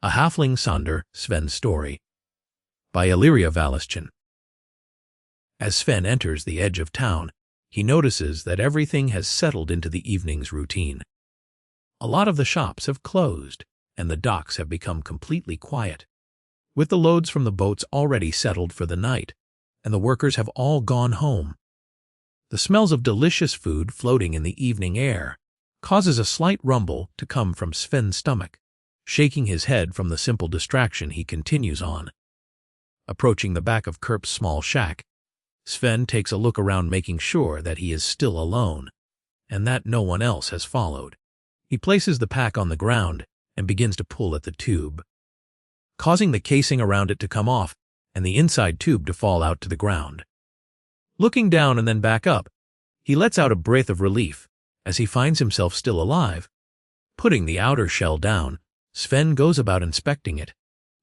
A Halfling Sonder, Sven's Story, by Illyria Valischin. As Sven enters the edge of town, he notices that everything has settled into the evening's routine. A lot of the shops have closed, and the docks have become completely quiet, with the loads from the boats already settled for the night, and the workers have all gone home. The smells of delicious food floating in the evening air causes a slight rumble to come from Sven's stomach. Shaking his head from the simple distraction, he continues on. Approaching the back of Kerp's small shack, Sven takes a look around, making sure that he is still alone and that no one else has followed. He places the pack on the ground and begins to pull at the tube, causing the casing around it to come off and the inside tube to fall out to the ground. Looking down and then back up, he lets out a breath of relief as he finds himself still alive. Putting the outer shell down, Sven goes about inspecting it,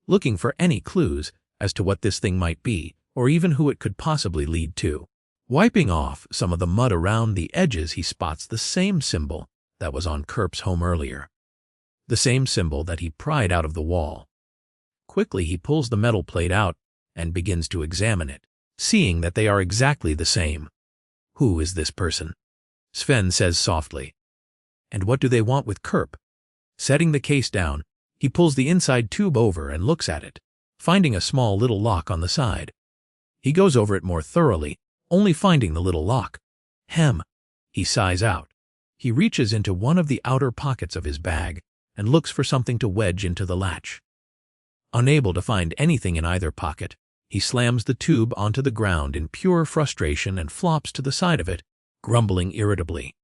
looking for any clues as to what this thing might be, or even who it could possibly lead to. Wiping off some of the mud around the edges, he spots the same symbol that was on Kerp's home earlier, the same symbol that he pried out of the wall. Quickly he pulls the metal plate out and begins to examine it, seeing that they are exactly the same. "Who is this person?" Sven says softly. "And what do they want with Kerp?" Setting the case down, he pulls the inside tube over and looks at it, finding a small little lock on the side. He goes over it more thoroughly, only finding the little lock. "Hem," he sighs out. He reaches into one of the outer pockets of his bag and looks for something to wedge into the latch. Unable to find anything in either pocket, he slams the tube onto the ground in pure frustration and flops to the side of it, grumbling irritably.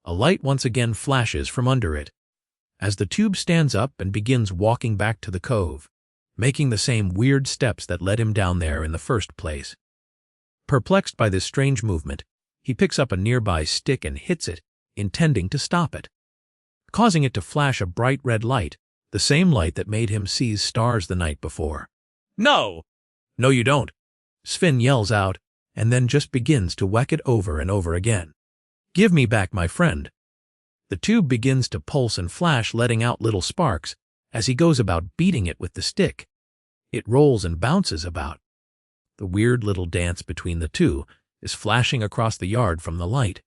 A light once again flashes from under it, as the tube stands up and begins walking back to the cove, making the same weird steps that led him down there in the first place. Perplexed by this strange movement, he picks up a nearby stick and hits it, intending to stop it, causing it to flash a bright red light, the same light that made him see stars the night before. "No! No, you don't!" Sven yells out, and then just begins to whack it over and over again. "Give me back my friend." The tube begins to pulse and flash, letting out little sparks as he goes about beating it with the stick. It rolls and bounces about. The weird little dance between the two is flashing across the yard from the light.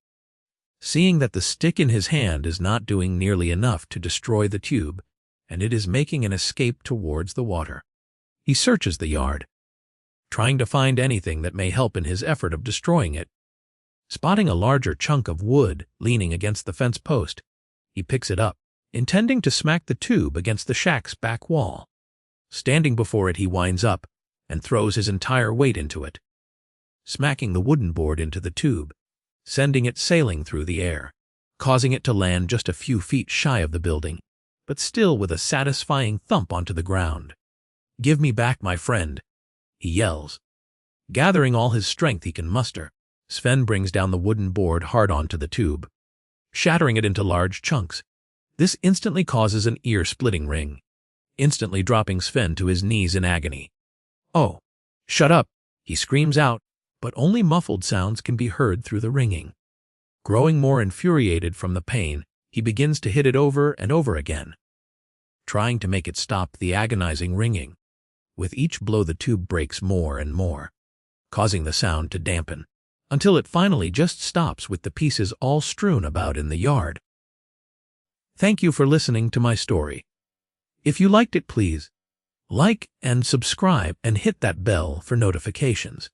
Seeing that the stick in his hand is not doing nearly enough to destroy the tube, and it is making an escape towards the water, he searches the yard, trying to find anything that may help in his effort of destroying it. Spotting a larger chunk of wood leaning against the fence post, he picks it up, intending to smack the tube against the shack's back wall. Standing before it, he winds up and throws his entire weight into it, smacking the wooden board into the tube, sending it sailing through the air, causing it to land just a few feet shy of the building, but still with a satisfying thump onto the ground. "Give me back my friend," he yells. Gathering all his strength he can muster, Sven brings down the wooden board hard onto the tube, shattering it into large chunks. This instantly causes an ear-splitting ring, instantly dropping Sven to his knees in agony. "Oh, shut up," he screams out, but only muffled sounds can be heard through the ringing. Growing more infuriated from the pain, he begins to hit it over and over again, trying to make it stop the agonizing ringing. With each blow the tube breaks more and more, causing the sound to dampen, until it finally just stops with the pieces all strewn about in the yard. Thank you for listening to my story. If you liked it, please like and subscribe and hit that bell for notifications.